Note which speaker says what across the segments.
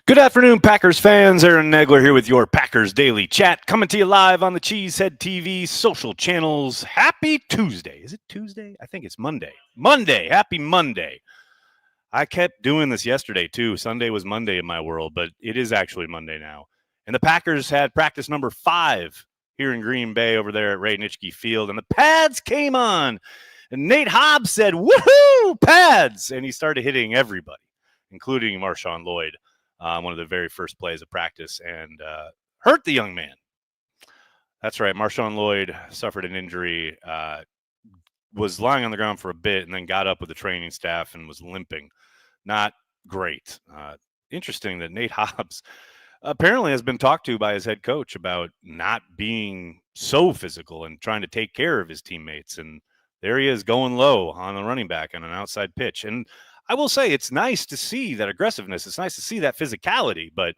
Speaker 1: Good afternoon, Packers fans. Aaron Nagler here with your Packers Daily Chat, coming to you live on the Cheesehead TV social channels. Happy Tuesday. Is it Tuesday? I think it's Monday. Monday. Happy Monday. I kept doing this yesterday, too. Sunday was Monday in my world, but it is actually Monday now. And the Packers had practice number 5 here in Green Bay over there at Ray Nitschke Field, and the pads came on. And Nate Hobbs said, "Woohoo, pads!" And he started hitting everybody, including Marshawn Lloyd. One of the very first plays of practice, and hurt the young man. That's right. Marshawn Lloyd suffered an injury, was lying on the ground for a bit, and then got up with the training staff and was limping. Not great. Interesting that Nate Hobbs apparently has been talked to by his head coach about not being so physical and trying to take care of his teammates. And there he is going low on the running back on an outside pitch. And I will say it's nice to see that aggressiveness. It's nice to see that physicality. But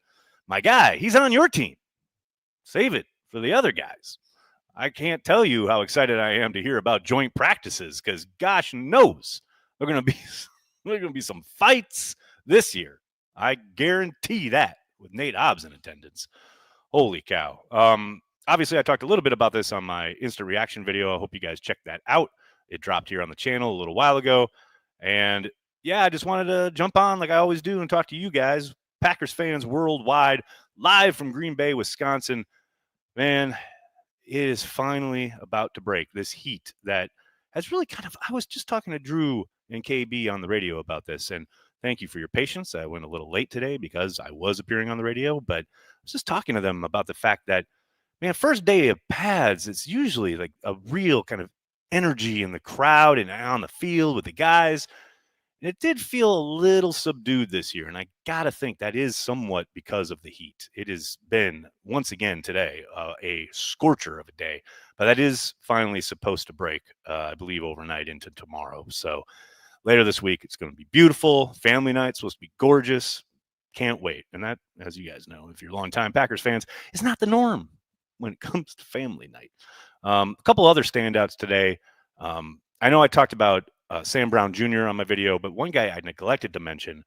Speaker 1: my guy, he's on your team. Save it for the other guys. I can't tell you how excited I am to hear about joint practices because gosh knows there are going to be some fights this year. I guarantee that with Nate Hobbs in attendance. Holy cow. Obviously, I talked a little bit about this on my instant reaction video. I hope you guys checked that out. It dropped here on the channel a little while ago. And yeah, I just wanted to jump on like I always do and talk to you guys, Packers fans worldwide, live from Green Bay, Wisconsin. Man, it is finally about to break. This heat that has really I was just talking to Drew and KB on the radio about this, and thank you for your patience. I went a little late today because I was appearing on the radio, but I was just talking to them about the fact that, man, first day of pads, it's usually like a real kind of energy in the crowd and on the field with the guys. It did feel a little subdued this year, and I got to think that is somewhat because of the heat. It has been, once again today, a scorcher of a day, but that is finally supposed to break, I believe, overnight into tomorrow. So later this week, it's going to be beautiful. Family night, supposed to be gorgeous. Can't wait. And that, as you guys know, if you're longtime Packers fans, is not the norm when it comes to family night. A couple other standouts today. I know I talked about Sam Brown Jr. on my video, but one guy I neglected to mention,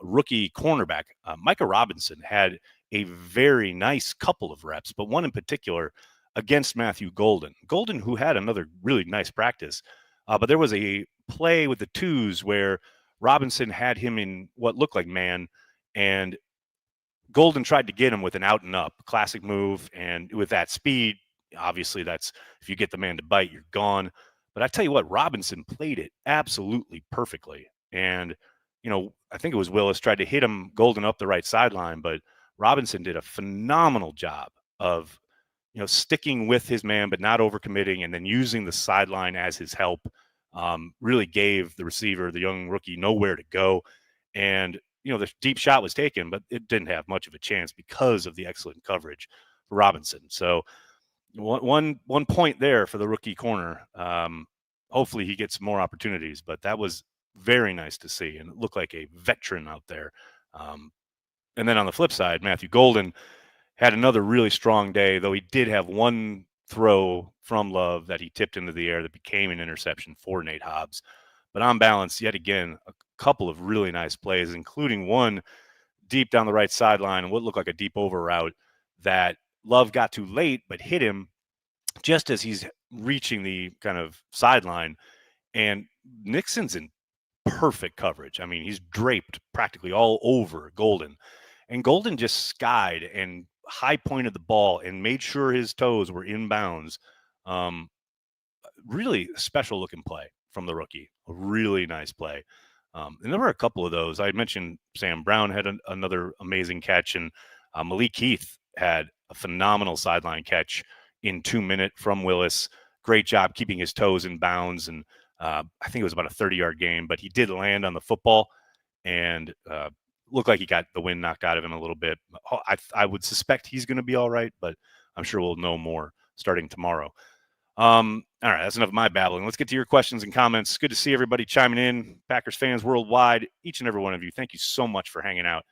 Speaker 1: rookie cornerback, Micah Robinson, had a very nice couple of reps, but one in particular against Matthew Golden. Golden, who had another really nice practice, but there was a play with the twos where Robinson had him in what looked like man, and Golden tried to get him with an out and up, classic move, and with that speed, obviously that's if you get the man to bite, you're gone. But I tell you what, Robinson played it absolutely perfectly. And, I think it was Willis tried to hit him Golden up the right sideline, but Robinson did a phenomenal job of, sticking with his man, but not overcommitting, and then using the sideline as his help. Really gave the receiver, the young rookie, nowhere to go. And, the deep shot was taken, but it didn't have much of a chance because of the excellent coverage for Robinson. So, one point there for the rookie corner. Hopefully he gets more opportunities, but that was very nice to see, and it looked like a veteran out there. And then on the flip side, Matthew Golden had another really strong day, though he did have one throw from Love that he tipped into the air that became an interception for Nate Hobbs. But on balance, yet again, a couple of really nice plays, including one deep down the right sideline and what looked like a deep over route that Love got too late, but hit him just as he's reaching the kind of sideline. And Nixon's in perfect coverage. I mean, he's draped practically all over Golden. And Golden just skied and high pointed the ball and made sure his toes were in bounds. Really special looking play from the rookie. A really nice play. And there were a couple of those. I mentioned Sam Brown had another amazing catch, and Malik Heath had a phenomenal sideline catch in 2 minutes from Willis. Great job keeping his toes in bounds. And I think it was about a 30-yard gain, but he did land on the football and looked like he got the wind knocked out of him a little bit. I would suspect he's going to be all right, but I'm sure we'll know more starting tomorrow. All right, that's enough of my babbling. Let's get to your questions and comments. Good to see everybody chiming in. Packers fans worldwide, each and every one of you, thank you so much for hanging out.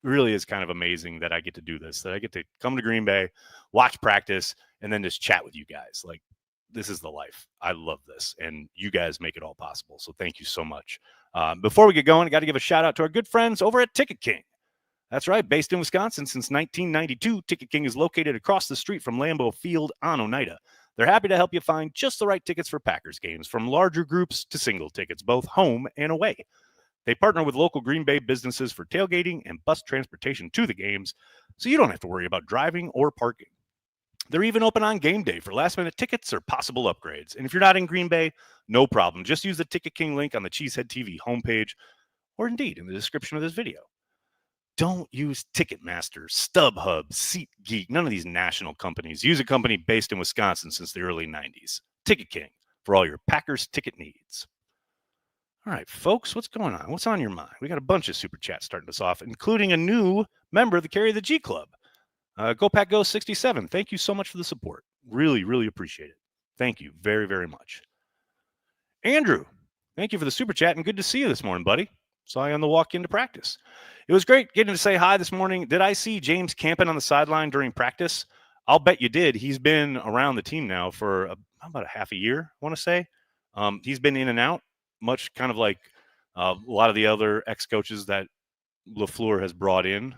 Speaker 1: Really is kind of amazing that I get to do this, that I get to come to Green Bay, watch practice, and then just chat with you guys. Like, this is the life. I love this, and you guys make it all possible. So thank you so much. Before we get going, I got to give a shout out to our good friends over at Ticket King. That's right. Based in Wisconsin since 1992, Ticket King is located across the street from Lambeau Field on Oneida. They're happy to help you find just the right tickets for Packers games, from larger groups to single tickets, both home and away. They partner with local Green Bay businesses for tailgating and bus transportation to the games, so you don't have to worry about driving or parking. They're even open on game day for last-minute tickets or possible upgrades. And if you're not in Green Bay, no problem. Just use the Ticket King link on the Cheesehead TV homepage, or indeed in the description of this video. Don't use Ticketmaster, StubHub, SeatGeek, none of these national companies. Use a company based in Wisconsin since the early 90s. Ticket King, for all your Packers ticket needs. All right, folks, what's going on? What's on your mind? We got a bunch of super chats starting us off, including a new member of the Carry the G Club. Go Pack Go 67. Thank you so much for the support. Really, really appreciate it. Thank you very, very much. Andrew, thank you for the super chat, and good to see you this morning, buddy. Saw you on the walk into practice. It was great getting to say hi this morning. Did I see James camping on the sideline during practice? I'll bet you did. He's been around the team now for about a half a year, I want to say. He's been in and out, much kind of like a lot of the other ex-coaches that LaFleur has brought in.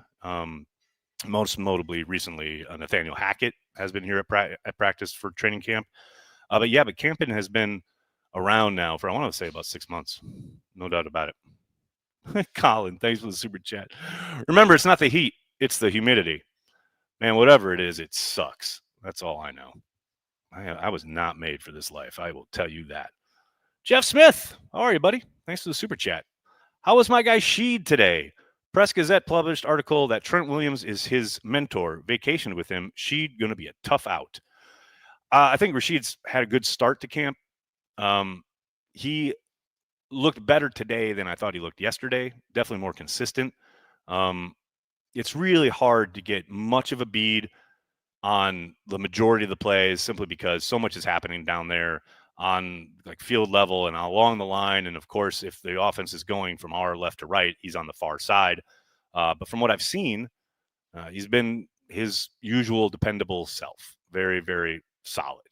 Speaker 1: Most notably recently, Nathaniel Hackett has been here at practice for training camp. But Campen has been around now for, I want to say, about 6 months. No doubt about it. Colin, thanks for the super chat. Remember, it's not the heat, it's the humidity. Man, whatever it is, it sucks. That's all I know. I was not made for this life. I will tell you that. Jeff Smith, how are you, buddy? Thanks for the super chat. How was my guy Sheed today? Press Gazette published article that Trent Williams is his mentor. Vacationed with him. Sheed going to be a tough out. I think Rashid's had a good start to camp. He looked better today than I thought he looked yesterday. Definitely more consistent. It's really hard to get much of a bead on the majority of the plays simply because so much is happening down there on like field level and along the line. And of course, if the offense is going from our left to right, he's on the far side. But from what I've seen, he's been his usual dependable self. Very, very solid.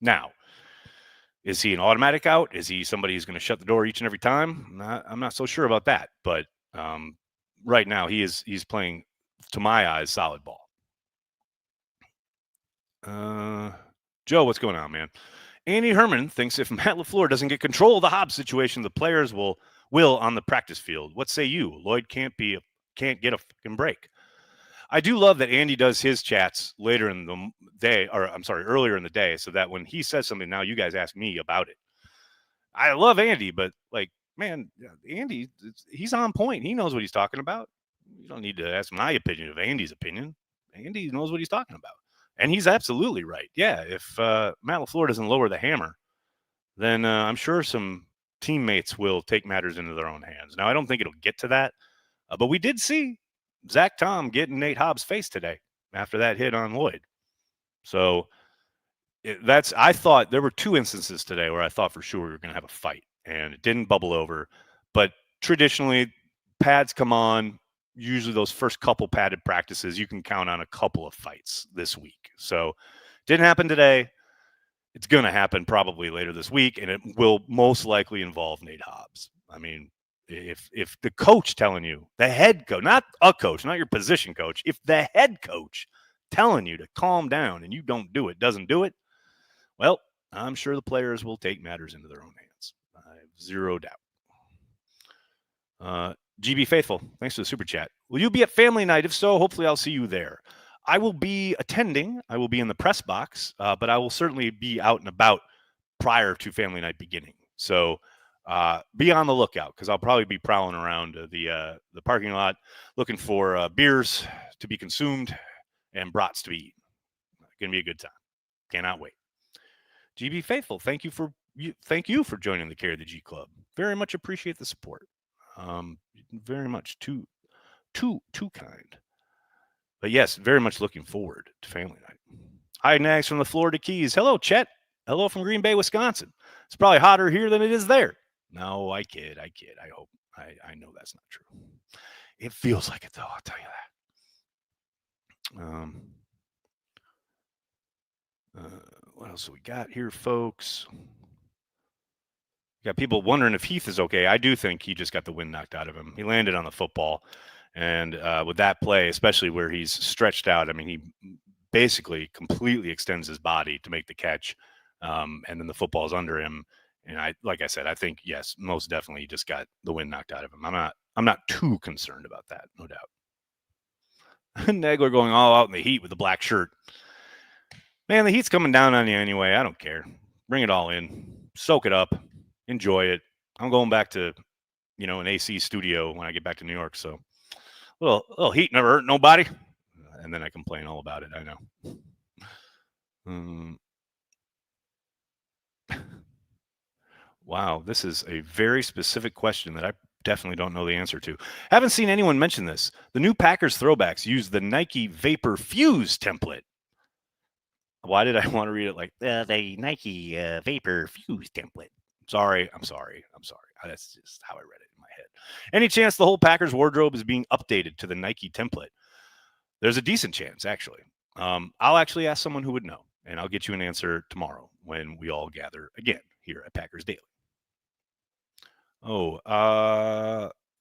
Speaker 1: Now, is he an automatic out? Is he somebody who's going to shut the door each and every time? I'm not so sure about that. But right now, he's playing, to my eyes, solid ball. Joe, what's going on, man? Andy Herman thinks if Matt LaFleur doesn't get control of the Hobbs situation, the players will on the practice field. What say you? Lloyd can't get a fucking break. I do love that Andy does his chats later in the day, or I'm sorry, earlier in the day, so that when he says something, now you guys ask me about it. I love Andy, but like, man, Andy, he's on point. He knows what he's talking about. You don't need to ask my opinion of Andy's opinion. Andy knows what he's talking about. And he's absolutely right. Yeah, if Matt LaFleur doesn't lower the hammer, then I'm sure some teammates will take matters into their own hands. Now, I don't think it'll get to that, but we did see Zach Tom get in Nate Hobbs' face today after that hit on Lloyd. So I thought there were two instances today where I thought for sure we were going to have a fight, and it didn't bubble over. But traditionally, pads come on. Usually those first couple padded practices, you can count on a couple of fights this week. So didn't happen today. It's going to happen probably later this week, and it will most likely involve Nate Hobbs. I mean, if the coach telling you, the head coach, not a coach, not your position coach, if the head coach telling you to calm down and you don't do it, doesn't do it, well, I'm sure the players will take matters into their own hands. I have zero doubt. GB Faithful, thanks for the super chat. Will you be at family night? If so, hopefully I'll see you there. I will be attending. I will be in the press box, but I will certainly be out and about prior to family night beginning. So be on the lookout because I'll probably be prowling around the parking lot looking for beers to be consumed and brats to be eaten. Going to be a good time. Cannot wait. GB Faithful, thank you for joining the Carry the G Club. Very much appreciate the support. Very much too kind. But yes, very much looking forward to family night. Hi, Nags from the Florida Keys. Hello, Chet. Hello from Green Bay, Wisconsin. It's probably hotter here than it is there. No, I kid. I hope. I know that's not true. It feels like it, though. I'll tell you that. What else have we got here, folks? Got people wondering if Heath is okay. I do think he just got the wind knocked out of him. He landed on the football, and with that play, especially where he's stretched out, I mean, he basically completely extends his body to make the catch, and then the football's under him. And like I said, I think yes, most definitely, he just got the wind knocked out of him. I'm not too concerned about that, no doubt. Nagler going all out in the heat with the black shirt. Man, the heat's coming down on you anyway. I don't care. Bring it all in. Soak it up. Enjoy it. I'm going back to, an AC studio when I get back to New York. So little heat never hurt nobody. And then I complain all about it. I know. Wow, this is a very specific question that I definitely don't know the answer to. Haven't seen anyone mention this. The new Packers throwbacks use the Nike Vapor Fuse template. Why did I want to read it like the Nike Vapor Fuse template? I'm sorry. That's just how I read it in my head. Any chance the whole Packers wardrobe is being updated to the Nike template? There's a decent chance, actually. I'll actually ask someone who would know, and I'll get you an answer tomorrow when we all gather again here at Packers Daily.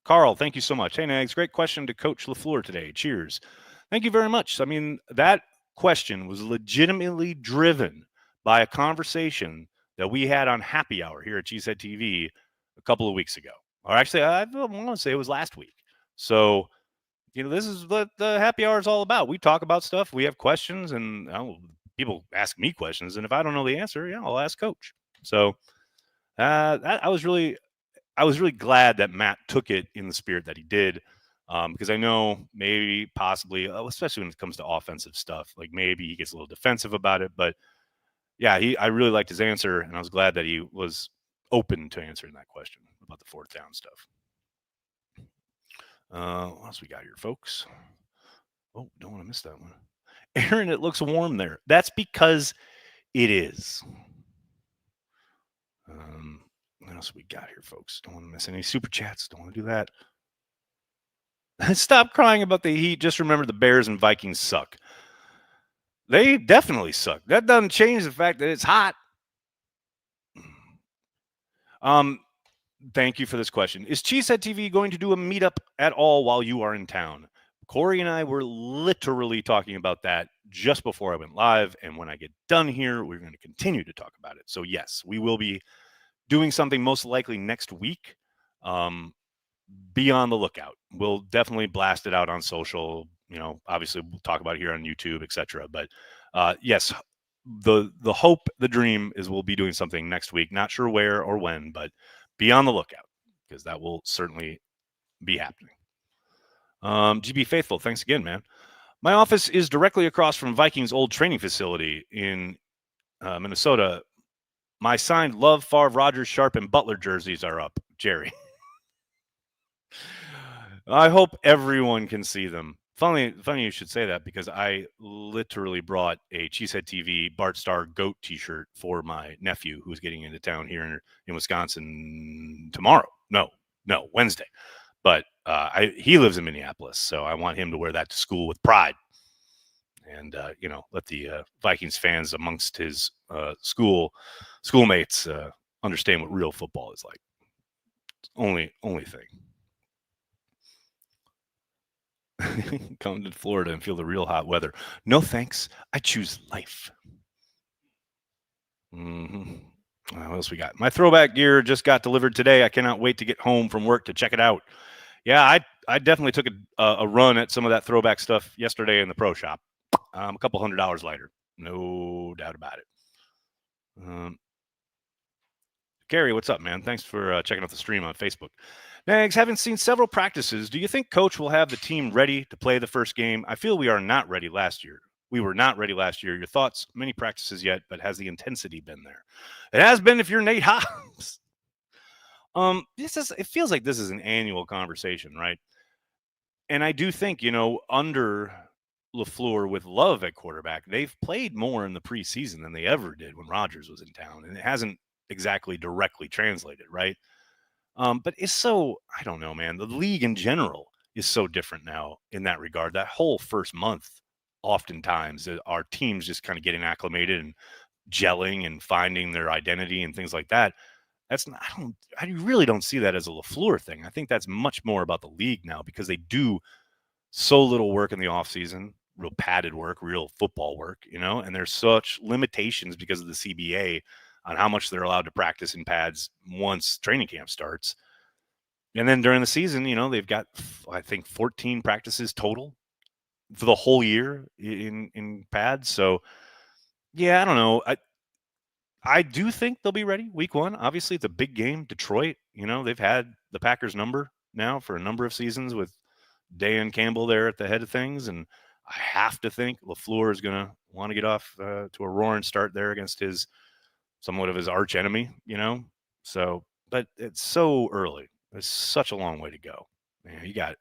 Speaker 1: Carl, thank you so much. Hey, Nags, great question to Coach LaFleur today. Cheers. Thank you very much. I mean, that question was legitimately driven by a conversation that we had on Happy Hour here at Cheesehead TV a couple of weeks ago. Or actually, I want to say it was last week. So, this is what the Happy Hour is all about. We talk about stuff. We have questions, and people ask me questions. And if I don't know the answer, I'll ask Coach. So I was really glad that Matt took it in the spirit that he did, because I know maybe possibly, especially when it comes to offensive stuff, like maybe he gets a little defensive about it. But yeah, I really liked his answer, and I was glad that he was open to answering that question about the fourth down stuff. What else we got here, folks? Oh, don't want to miss that one. Aaron, it looks warm there. That's because it is. What else we got here, folks? Don't want to miss any super chats. Don't want to do that. Stop crying about the Heat. Just remember the Bears and Vikings suck. They definitely suck. That doesn't change the fact that it's hot. Thank you for this question. Is Cheesehead TV going to do a meetup at all while you are in town? Corey and I were literally talking about that just before I went live. And when I get done here, we're going to continue to talk about it. So yes, we will be doing something most likely next week. Be on the lookout. We'll definitely blast it out on social. Obviously we'll talk about it here on YouTube, etc. But yes, the hope, the dream is we'll be doing something next week. Not sure where or when, but be on the lookout because that will certainly be happening. GB Faithful, thanks again, man. My office is directly across from Vikings' old training facility in Minnesota. My signed Love, Favre, Rodgers, Sharp, and Butler jerseys are up, Jerry. I hope everyone can see them. Funny you should say that because I literally brought a Cheesehead TV Bart Starr GOAT t-shirt for my nephew who's getting into town here in Wisconsin tomorrow. No, Wednesday. But he lives in Minneapolis, so I want him to wear that to school with pride. And, let the Vikings fans amongst his schoolmates understand what real football is like. Only thing. Come to Florida and feel the real hot weather. No thanks. I choose life. What else we got? My throwback gear just got delivered today. I cannot wait to get home from work to check it out. Yeah, I definitely took a run at some of that throwback stuff yesterday in the pro shop. A couple $100 lighter. No doubt about it. Gary, what's up, man? Thanks for checking out the stream on Facebook. Nags, haven't seen several practices. Do you think Coach will have the team ready to play the first game? I feel we are not ready last year. We were not ready last year. Your thoughts? Many practices yet, but has the intensity been there? It has been if you're Nate Hobbs. It feels like this is an annual conversation, right? And I do think, under LaFleur with Love at quarterback, they've played more in the preseason than they ever did when Rodgers was in town. And it hasn't exactly directly translated, right? But it's so, I don't know, man. The league in general is so different now in that regard. That whole first month, oftentimes, our teams just kind of getting acclimated and gelling and finding their identity and things like that. That's not, I really don't see that as a LaFleur thing. I think that's much more about the league now because they do so little work in the offseason, real padded work, real football work, and there's such limitations because of the CBA on how much they're allowed to practice in pads once training camp starts. And then during the season, they've got, I think, 14 practices total for the whole year in pads. So, yeah, I don't know. I do think they'll be ready week one. Obviously, it's a big game. Detroit, they've had the Packers number now for a number of seasons with Dan Campbell there at the head of things. And I have to think LaFleur is going to want to get off to a roaring start there against somewhat of his arch enemy, So, but it's so early. There's such a long way to go. You got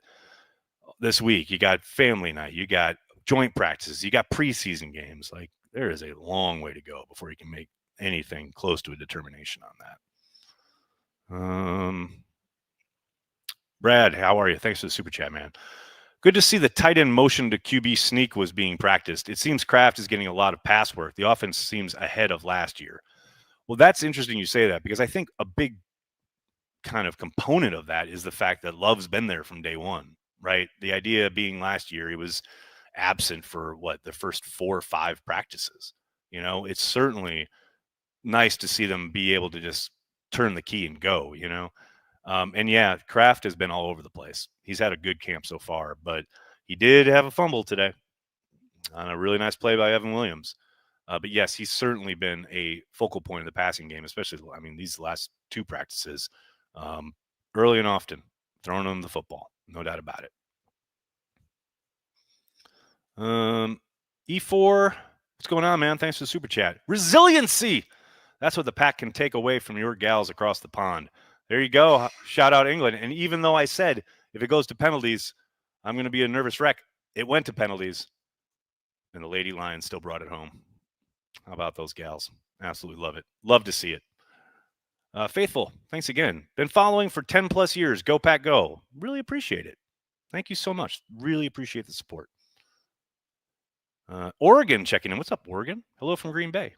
Speaker 1: this week, you got family night, you got joint practices, you got preseason games. Like, there is a long way to go before you can make anything close to a determination on that. Brad, how are you? Thanks for the super chat, man. Good to see the tight end motion to QB sneak was being practiced. It seems Kraft is getting a lot of pass work. The offense seems ahead of last year. Well, that's interesting you say that because I think a big kind of component of that is the fact that Love's been there from day one, right? The idea being last year he was absent for the first 4 or 5 practices. It's certainly nice to see them be able to just turn the key and go, and yeah, Kraft has been all over the place. He's had a good camp so far, but he did have a fumble today on a really nice play by Evan Williams. But yes, he's certainly been a focal point of the passing game, especially, these last 2 practices, early and often, throwing him the football. No doubt about it. E4, what's going on, man? Thanks for the super chat. Resiliency. That's what the Pack can take away from your gals across the pond. There you go. Shout out England. And even though I said if it goes to penalties, I'm going to be a nervous wreck, it went to penalties. And the Lady Lions still brought it home. How about those gals? Absolutely love it. Love to see it. Faithful, thanks again. Been following for 10 plus years. Go Pack Go. Really appreciate it. Thank you so much. Really appreciate the support. Oregon checking in. What's up, Oregon? Hello from Green Bay.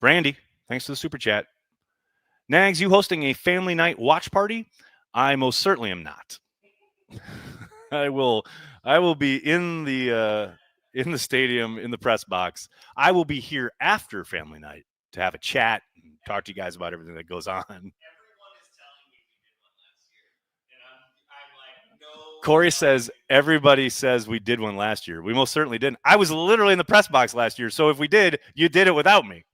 Speaker 1: Brandy, thanks for the super chat. Nags, you hosting a family night watch party? I most certainly am not. I will be in the stadium, in the press box. I will be here after family night to have a chat and talk to you guys about everything that goes on. Everyone is telling me we did one last year. And I'm like, no. Corey says, everybody says we did one last year. We most certainly didn't. I was literally in the press box last year. So if we did, you did it without me.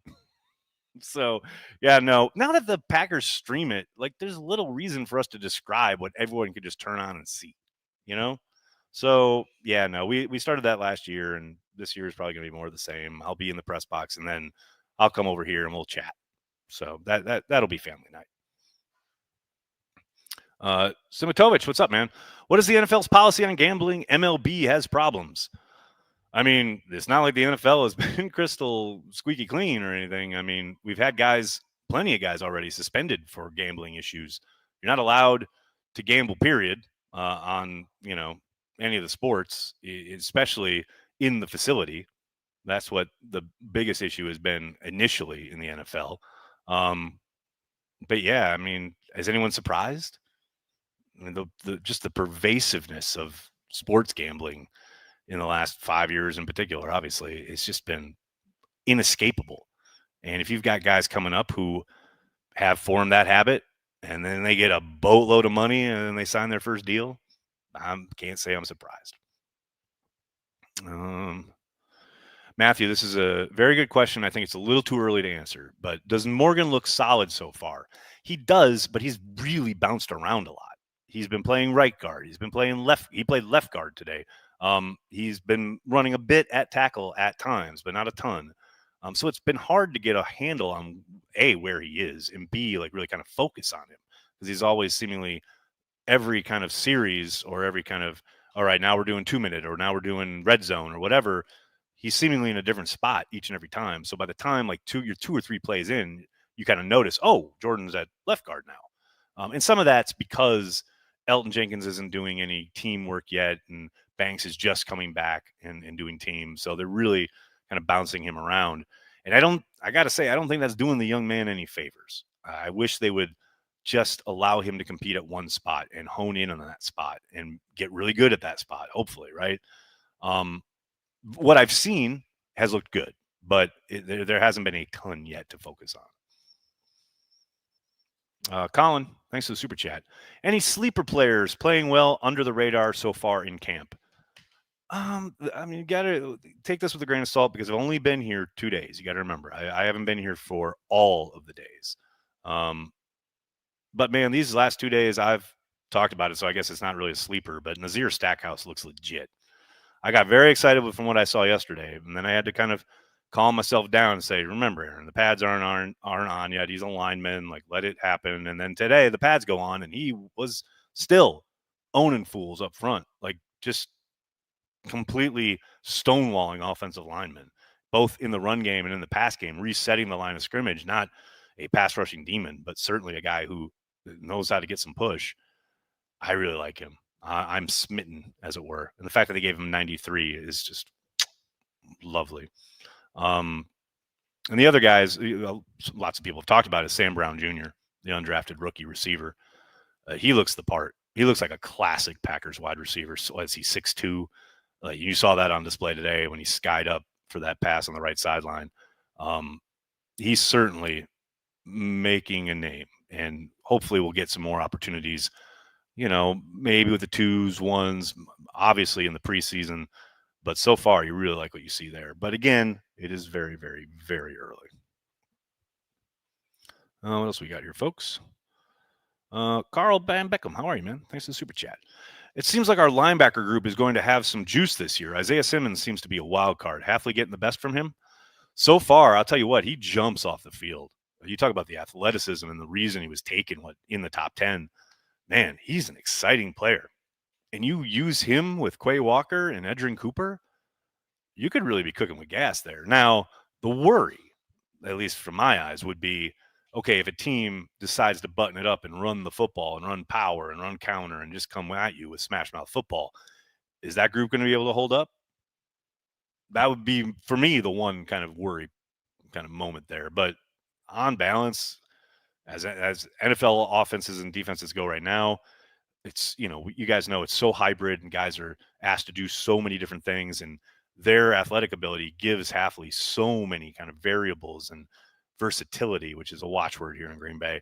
Speaker 1: So, yeah, no. Now that the Packers stream it, there's little reason for us to describe what everyone could just turn on and see, So, yeah, no, we started that last year, and this year is probably going to be more of the same. I'll be in the press box, and then I'll come over here and we'll chat. So that'll be family night. Simitovich, what's up, man? What is the NFL's policy on gambling? MLB has problems. It's not like the NFL has been crystal squeaky clean or anything. We've had plenty of guys already suspended for gambling issues. You're not allowed to gamble, period, on, any of the sports, especially in the facility. That's what the biggest issue has been initially in the NFL. But yeah, is anyone surprised? Just the pervasiveness of sports gambling in the last 5 years in particular, obviously, it's just been inescapable. And if you've got guys coming up who have formed that habit and then they get a boatload of money and then they sign their first deal, I can't say I'm surprised. Matthew, this is a very good question. I think it's a little too early to answer, but does Morgan look solid so far? He does, but he's really bounced around a lot. He's been playing right guard. He's been playing left. He played left guard today. He's been running a bit at tackle at times, but not a ton. So it's been hard to get a handle on A, where he is, and B, really kind of focus on him, because he's always seemingly every kind of series or every kind of, all right, now we're doing 2-minute or now we're doing red zone or whatever. He's seemingly in a different spot each and every time. So by the time you're 2 or 3 plays in, you kind of notice, oh, Jordan's at left guard now. And some of that's because Elgton Jenkins isn't doing any teamwork yet, and Banks is just coming back and doing team. So they're really kind of bouncing him around. And I got to say, I don't think that's doing the young man any favors. I wish they would just allow him to compete at one spot and hone in on that spot and get really good at that spot, hopefully, right? What I've seen has looked good, but there hasn't been a ton yet to focus on. Colin, thanks for the super chat. Any sleeper players playing well under the radar so far in camp? I mean, you got to take this with a grain of salt because I've only been here 2 days. You got to remember, I haven't been here for all of the days. But man, these last 2 days I've talked about it, so I guess it's not really a sleeper, but Nazir Stackhouse looks legit. I got very excited from what I saw yesterday, and then I had to kind of calm myself down and say, remember, Aaron, the pads aren't on yet. He's a lineman. Like, let it happen. And then today the pads go on, and he was still owning fools up front, like just completely stonewalling offensive linemen, both in the run game and in the pass game, resetting the line of scrimmage. Not a pass rushing demon, but certainly a guy who knows how to get some push. I really like him. I'm smitten, as it were. And the fact that they gave him 93 is just lovely. And the other guys, lots of people have talked about, is Sam Brown Jr., the undrafted rookie receiver. He looks the part. He looks like a classic Packers wide receiver. So as he's 6'2", you saw that on display today when he skied up for that pass on the right sideline. He's certainly making a name, and hopefully we'll get some more opportunities, maybe with the 2s, 1s, obviously in the preseason. But so far, you really like what you see there. But again, it is very, very, very early. What else we got here, folks? Carl Van Beckham, how are you, man? Thanks for the super chat. It seems like our linebacker group is going to have some juice this year. Isaiah Simmons seems to be a wild card. Hafley getting the best from him? So far, I'll tell you what, he jumps off the field. You talk about the athleticism and the reason he was taken in the top 10. Man, he's an exciting player. And you use him with Quay Walker and Edrin Cooper, you could really be cooking with gas there. Now, the worry, at least from my eyes, would be, okay, if a team decides to button it up and run the football and run power and run counter and just come at you with smash mouth football, is that group going to be able to hold up? That would be, for me, the one kind of worry kind of moment there. But on balance, as NFL offenses and defenses go right now, it's, you guys know it's so hybrid and guys are asked to do so many different things, and their athletic ability gives Hafley so many kind of variables and versatility, which is a watchword here in Green Bay.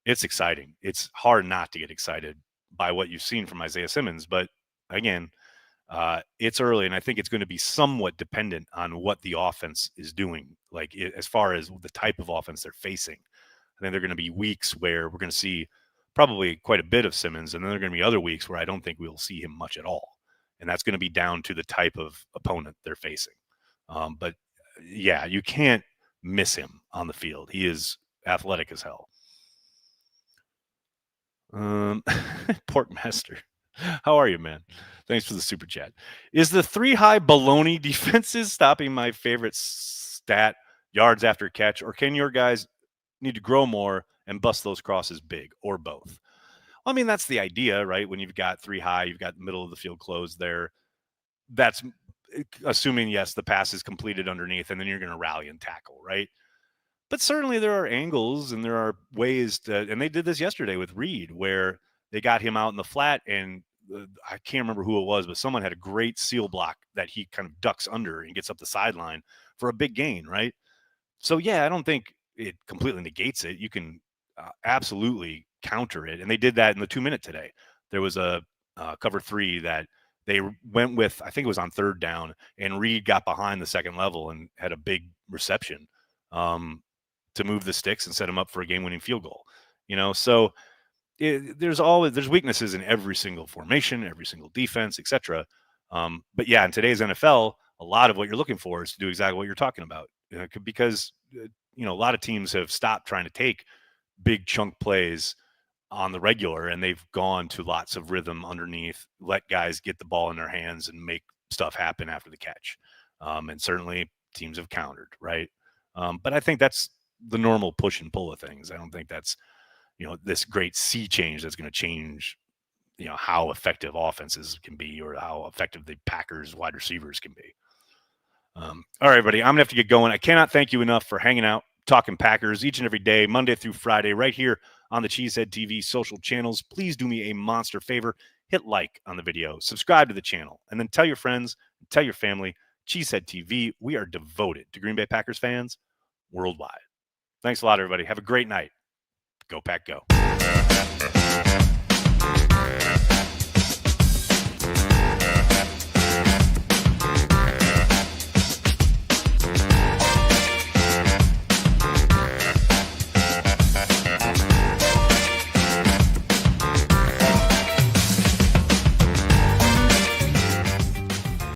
Speaker 1: It's exciting. It's hard not to get excited by what you've seen from Isaiah Simmons. But again, it's early, and I think it's going to be somewhat dependent on what the offense is doing, like as far as the type of offense they're facing. I think there are going to be weeks where we're going to see probably quite a bit of Simmons, and then there are going to be other weeks where I don't think we'll see him much at all. And that's going to be down to the type of opponent they're facing. But yeah, you can't miss him on the field. He is athletic as hell. Portmaster, how are you, man? Thanks for the super chat. Is the 3-high baloney defenses stopping my favorite stat, yards after catch, or can your guys need to grow more and bust those crosses big, or both? I mean, that's the idea, right? When you've got 3-high, you've got middle of the field closed there. That's assuming, yes, the pass is completed underneath, and then you're going to rally and tackle, right? But certainly there are angles and there are ways to, and they did this yesterday with Reed, where they got him out in the flat, and I can't remember who it was, but someone had a great seal block that he kind of ducks under and gets up the sideline for a big gain, right? So, yeah, I don't think it completely negates it. You can absolutely counter it. And they did that in the 2-minute today. There was a cover 3 that they went with, I think it was on 3rd down, and Reed got behind the second level and had a big reception to move the sticks and set him up for a game-winning field goal. So there's weaknesses in every single formation, every single defense, etc. But yeah, in today's NFL, a lot of what you're looking for is to do exactly what you're talking about, because a lot of teams have stopped trying to take big chunk plays on the regular, and they've gone to lots of rhythm underneath, let guys get the ball in their hands and make stuff happen after the catch. And certainly teams have countered, right? But I think that's the normal push and pull of things. I don't think that's, this great sea change that's going to change, how effective offenses can be or how effective the Packers wide receivers can be. All right, everybody, I'm going to have to get going. I cannot thank you enough for hanging out, talking Packers each and every day, Monday through Friday, right here on the Cheesehead TV social channels. Please do me a monster favor. Hit like on the video, subscribe to the channel, and then tell your friends, tell your family. Cheesehead TV, we are devoted to Green Bay Packers fans worldwide. Thanks a lot, everybody. Have a great night. Go Pack, go.